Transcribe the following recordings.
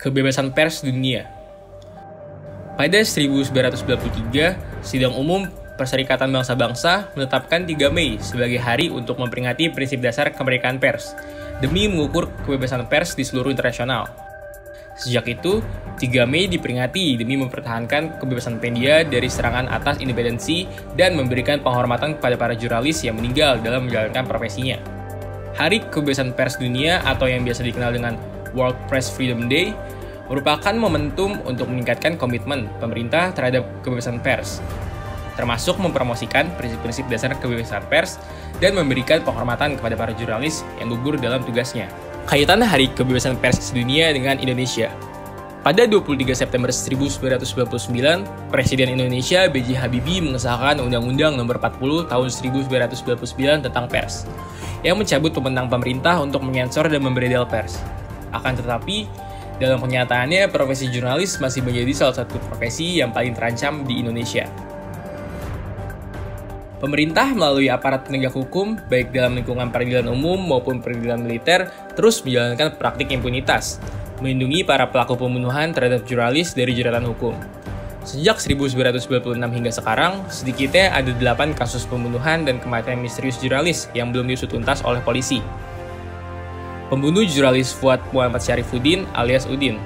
Kebebasan pers dunia. Pada 1993, Sidang Umum Perserikatan Bangsa-Bangsa menetapkan 3 Mei sebagai hari untuk memperingati prinsip dasar kemerdekaan pers, demi mengukur kebebasan pers di seluruh internasional. Sejak itu, 3 Mei diperingati demi mempertahankan kebebasan media dari serangan atas independensi dan memberikan penghormatan kepada para jurnalis yang meninggal dalam menjalankan profesinya. Hari Kebebasan Pers Dunia atau yang biasa dikenal dengan World Press Freedom Day merupakan momentum untuk meningkatkan komitmen pemerintah terhadap kebebasan pers, termasuk mempromosikan prinsip-prinsip dasar kebebasan pers dan memberikan penghormatan kepada para jurnalis yang gugur dalam tugasnya. Kaitan Hari Kebebasan Pers Dunia dengan Indonesia. Pada 23 September 1999, Presiden Indonesia B.J. Habibie mengesahkan Undang-Undang Nomor 40 Tahun 1999 tentang pers, yang mencabut wewenang pemerintah untuk menyensor dan memberedel pers. Akan tetapi, dalam kenyataannya, profesi jurnalis masih menjadi salah satu profesi yang paling terancam di Indonesia. Pemerintah melalui aparat penegak hukum, baik dalam lingkungan peradilan umum maupun peradilan militer, terus menjalankan praktik impunitas, melindungi para pelaku pembunuhan terhadap jurnalis dari jeratan hukum. Sejak 1996 hingga sekarang, sedikitnya ada 8 kasus pembunuhan dan kematian misterius jurnalis yang belum diusut tuntas oleh polisi. Pembunuh jurnalis Fuad Muhammad Syarifuddin alias Udin.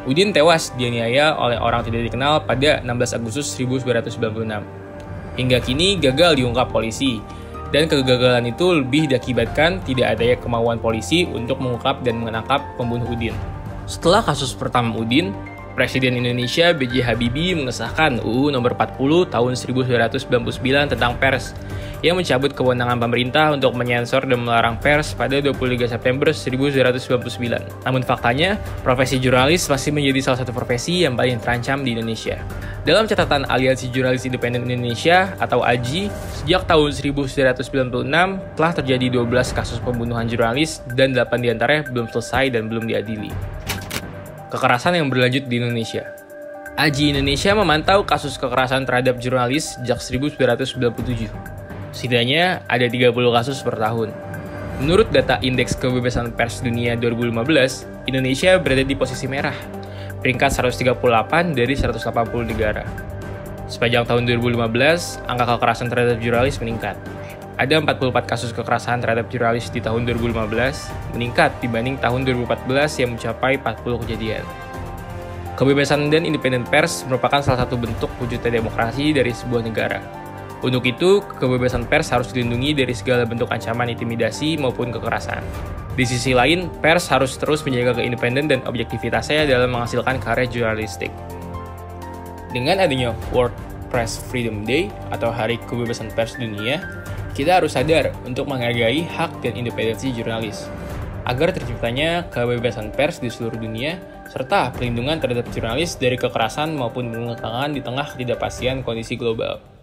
Udin tewas dianiaya oleh orang tidak dikenal pada 16 Agustus 1996. Hingga kini gagal diungkap polisi, dan kegagalan itu lebih diakibatkan tidak adanya kemauan polisi untuk mengungkap dan menangkap pembunuh Udin. Setelah kasus pertama Udin, Presiden Indonesia B.J. Habibie mengesahkan UU Nomor 40 Tahun 1999 tentang pers, yang mencabut kewenangan pemerintah untuk menyensor dan melarang pers pada 23 September 1999. Namun faktanya, profesi jurnalis masih menjadi salah satu profesi yang paling terancam di Indonesia. Dalam catatan Aliansi Jurnalis Independen Indonesia atau AJI, sejak tahun 1996 telah terjadi 12 kasus pembunuhan jurnalis dan 8 diantaranya belum selesai dan belum diadili. Kekerasan yang berlanjut di Indonesia. AJI Indonesia memantau kasus kekerasan terhadap jurnalis sejak 1997. Setidaknya ada 30 kasus per tahun. Menurut data Indeks Kebebasan Pers Dunia 2015, Indonesia berada di posisi merah, peringkat 138 dari 180 negara. Sepanjang tahun 2015, angka kekerasan terhadap jurnalis meningkat. Ada 44 kasus kekerasan terhadap jurnalis di tahun 2015, meningkat dibanding tahun 2014 yang mencapai 40 kejadian. Kebebasan dan independen pers merupakan salah satu bentuk wujudnya demokrasi dari sebuah negara. Untuk itu, kebebasan pers harus dilindungi dari segala bentuk ancaman intimidasi maupun kekerasan. Di sisi lain, pers harus terus menjaga keindependen dan objektivitasnya dalam menghasilkan karya jurnalistik. Dengan adanya World Press Freedom Day atau Hari Kebebasan Pers Dunia, kita harus sadar untuk menghargai hak dan independensi jurnalis, agar terciptanya kebebasan pers di seluruh dunia, serta perlindungan terhadap jurnalis dari kekerasan maupun pengekangan di tengah ketidakpastian kondisi global.